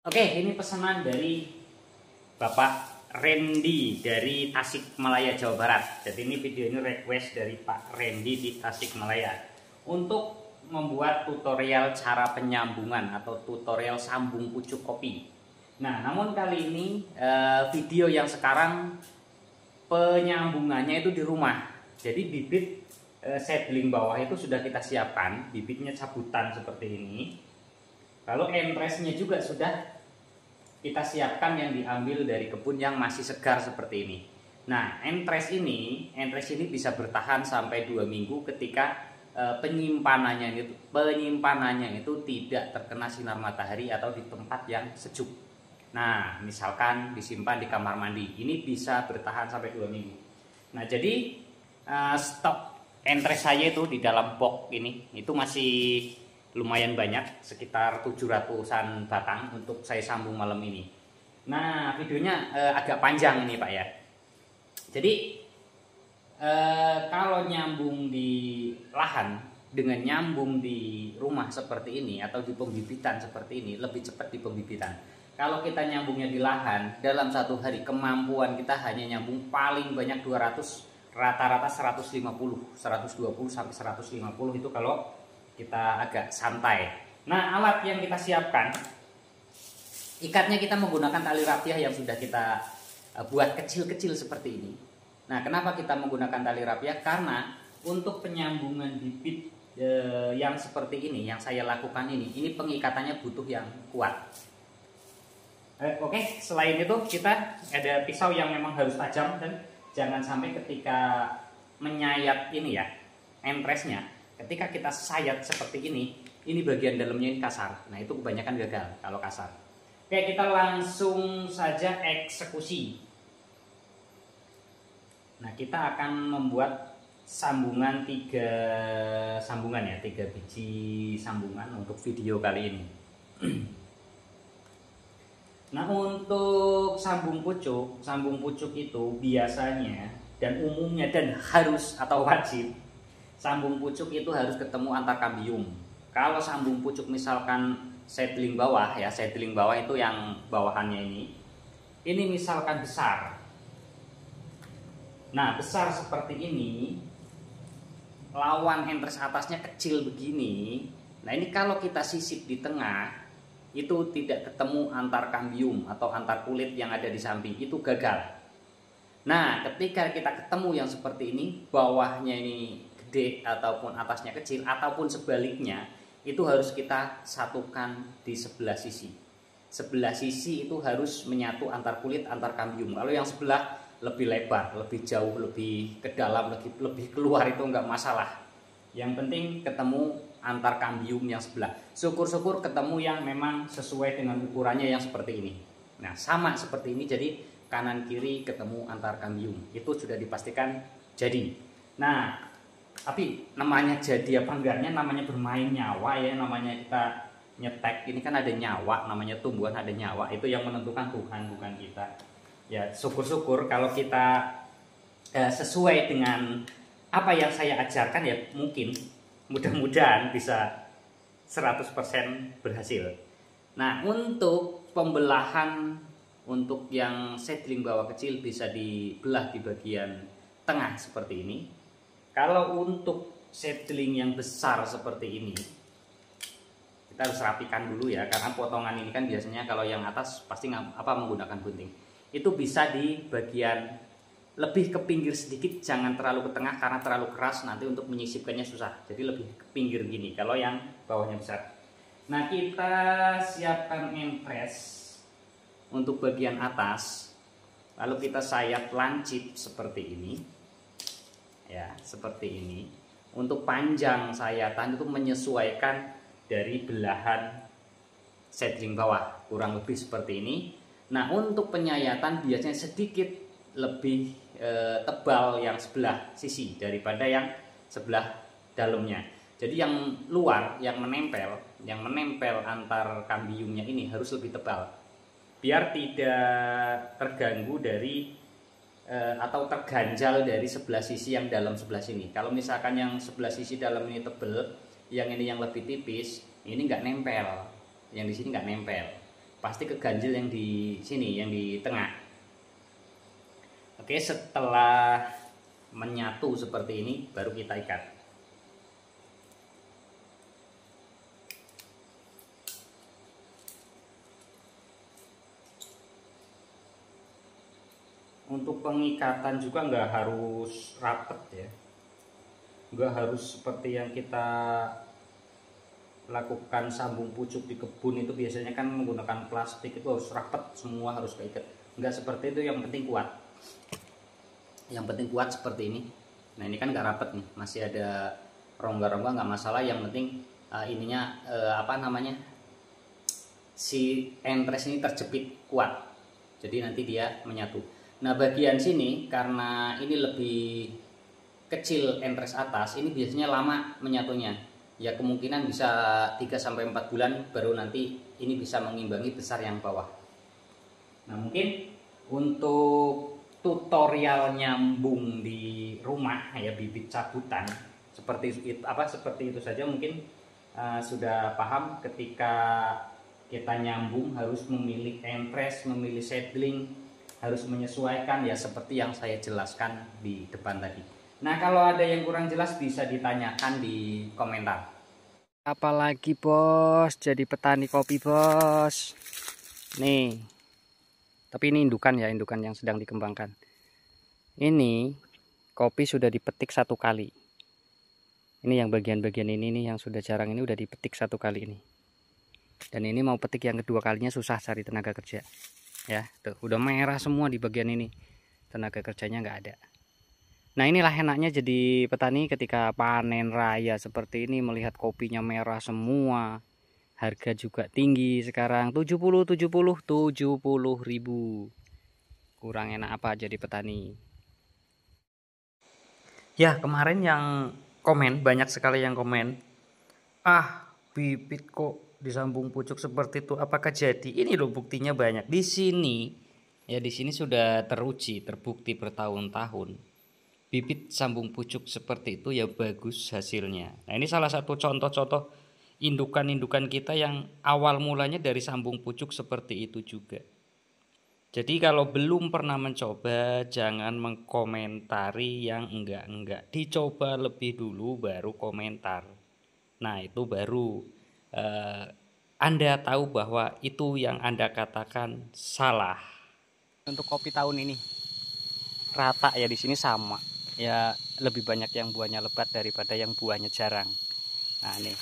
Oke, ini pesanan dari Bapak Randy dari Tasikmalaya, Jawa Barat. Jadi ini video ini request dari Pak Randy di Tasikmalaya untuk membuat tutorial cara penyambungan atau tutorial sambung pucuk kopi. Nah, namun kali ini video yang sekarang penyambungannya itu di rumah. Jadi bibit seedling bawah itu sudah kita siapkan, bibitnya cabutan seperti ini. Lalu empresnya juga sudah kita siapkan yang diambil dari kebun yang masih segar seperti ini. Nah, entres ini bisa bertahan sampai 2 minggu ketika penyimpanannya itu tidak terkena sinar matahari atau di tempat yang sejuk. Nah, misalkan disimpan di kamar mandi, ini bisa bertahan sampai 2 minggu. Nah, jadi stok entres saya itu di dalam box ini itu masih lumayan banyak, sekitar 700-an batang untuk saya sambung malam ini. Nah, videonya agak panjang ini Pak ya. Jadi kalau nyambung di lahan dengan nyambung di rumah seperti ini atau di pembibitan seperti ini lebih cepat di pembibitan. Kalau kita nyambungnya di lahan, dalam 1 hari kemampuan kita hanya nyambung paling banyak 200, rata-rata 150, 120 sampai 150 itu kalau kita agak santai. Nah, alat yang kita siapkan, ikatnya kita menggunakan tali rapiah yang sudah kita buat kecil-kecil seperti ini. Nah, kenapa kita menggunakan tali rapiah? Karena untuk penyambungan bibit yang seperti ini, yang saya lakukan ini pengikatannya butuh yang kuat. Oke, selain itu kita ada pisau yang memang harus tajam dan jangan sampai ketika menyayat ini ya, entresnya, ketika kita sayat seperti ini bagian dalamnya ini kasar. Nah, itu kebanyakan gagal kalau kasar. Oke, kita langsung saja eksekusi. Nah, kita akan membuat sambungan 3 sambungan ya, 3 biji sambungan untuk video kali ini. Nah, untuk sambung pucuk itu biasanya dan umumnya dan harus atau wajib sambung pucuk itu harus ketemu antar kambium. Kalau sambung pucuk misalkan seedling bawah ya, seedling bawah itu yang bawahannya ini misalkan besar. Nah, besar seperti ini, lawan entres atasnya kecil begini. Nah, ini kalau kita sisip di tengah, itu tidak ketemu antar kambium atau antar kulit yang ada di samping, itu gagal. Nah, ketika kita ketemu yang seperti ini, bawahnya ini gede ataupun atasnya kecil ataupun sebaliknya, itu harus kita satukan di sebelah sisi. Sebelah sisi itu harus menyatu antar kulit antar kambium. Kalau yang sebelah lebih lebar, lebih jauh, lebih ke dalam, lebih keluar itu enggak masalah. Yang penting ketemu antar kambium yang sebelah. Syukur-syukur ketemu yang memang sesuai dengan ukurannya yang seperti ini. Nah, sama seperti ini, jadi kanan kiri ketemu antar kambium. Itu sudah dipastikan jadi. Nah, tapi namanya jadi apa enggaknya, namanya bermain nyawa ya, namanya kita nyetek ini kan ada nyawa, namanya tumbuhan ada nyawa, itu yang menentukan Tuhan, bukan kita. Ya, syukur-syukur kalau kita sesuai dengan apa yang saya ajarkan ya, mungkin mudah-mudahan bisa 100% berhasil. Nah, untuk pembelahan untuk yang seedling bawah kecil bisa dibelah di bagian tengah seperti ini. Kalau untuk seedling yang besar seperti ini, kita harus rapikan dulu ya, karena potongan ini kan biasanya kalau yang atas pasti menggunakan gunting. Itu bisa di bagian lebih ke pinggir sedikit, jangan terlalu ke tengah karena terlalu keras nanti untuk menyisipkannya susah. Jadi lebih ke pinggir gini kalau yang bawahnya besar. Nah, kita siapkan empres untuk bagian atas. Lalu kita sayat lancip seperti ini. Ya, seperti ini. Untuk panjang sayatan itu menyesuaikan dari belahan seedling bawah, kurang lebih seperti ini. Nah, untuk penyayatan biasanya sedikit lebih tebal yang sebelah sisi daripada yang sebelah dalamnya. Jadi yang luar, yang menempel antar kambiumnya ini harus lebih tebal, biar tidak terganggu dari atau terganjal dari sebelah sisi yang dalam sebelah sini. Kalau misalkan yang sebelah sisi dalam ini tebal, yang ini yang lebih tipis, ini nggak nempel, yang di sini nggak nempel. pasti keganjil yang di sini, yang di tengah. Oke, setelah menyatu seperti ini baru kita ikat. Untuk pengikatan juga nggak harus rapet ya, nggak harus seperti yang kita lakukan sambung pucuk di kebun itu. Biasanya kan menggunakan plastik itu harus rapet, semua harus keikat. Nggak seperti itu, yang penting kuat. Yang penting kuat seperti ini. Nah ini kan nggak rapet nih, masih ada rongga-rongga, nggak masalah. Yang penting ininya apa namanya, si entres ini terjepit kuat, jadi nanti dia menyatu. Nah bagian sini karena ini lebih kecil entres atas, ini biasanya lama menyatunya. Ya kemungkinan bisa 3-4 bulan baru nanti ini bisa mengimbangi besar yang bawah. Nah mungkin untuk tutorial nyambung di rumah ya bibit cabutan seperti itu saja mungkin sudah paham. Ketika kita nyambung harus memilih entres, memilih seedling, harus menyesuaikan ya seperti yang saya jelaskan di depan tadi. Nah kalau ada yang kurang jelas bisa ditanyakan di komentar. Apalagi bos, jadi petani kopi bos. Nih, tapi ini indukan ya, indukan yang sedang dikembangkan. Ini kopi sudah dipetik 1 kali. Ini yang bagian-bagian ini nih yang sudah jarang, ini udah dipetik 1 kali ini. Dan ini mau petik yang kedua kalinya susah cari tenaga kerja. Ya, tuh udah merah semua di bagian ini. Tenaga kerjanya nggak ada. Nah inilah enaknya jadi petani ketika panen raya seperti ini, melihat kopinya merah semua. Harga juga tinggi sekarang, 70 ribu. Kurang enak apa jadi petani. Ya kemarin yang komen, banyak sekali yang komen, ah bibit kok disambung pucuk seperti itu, apakah jadi? Ini loh buktinya banyak di sini. Ya di sini sudah teruji, terbukti bertahun-tahun. Bibit sambung pucuk seperti itu ya bagus hasilnya. Nah ini salah satu contoh-contoh indukan-indukan kita yang awal mulanya dari sambung pucuk seperti itu juga. Jadi kalau belum pernah mencoba jangan mengkomentari yang enggak-enggak. Dicoba lebih dulu baru komentar. Nah itu baru Anda tahu bahwa itu yang Anda katakan salah. Untuk kopi tahun ini rata ya, di sini sama. Ya lebih banyak yang buahnya lebat daripada yang buahnya jarang. Nah nih,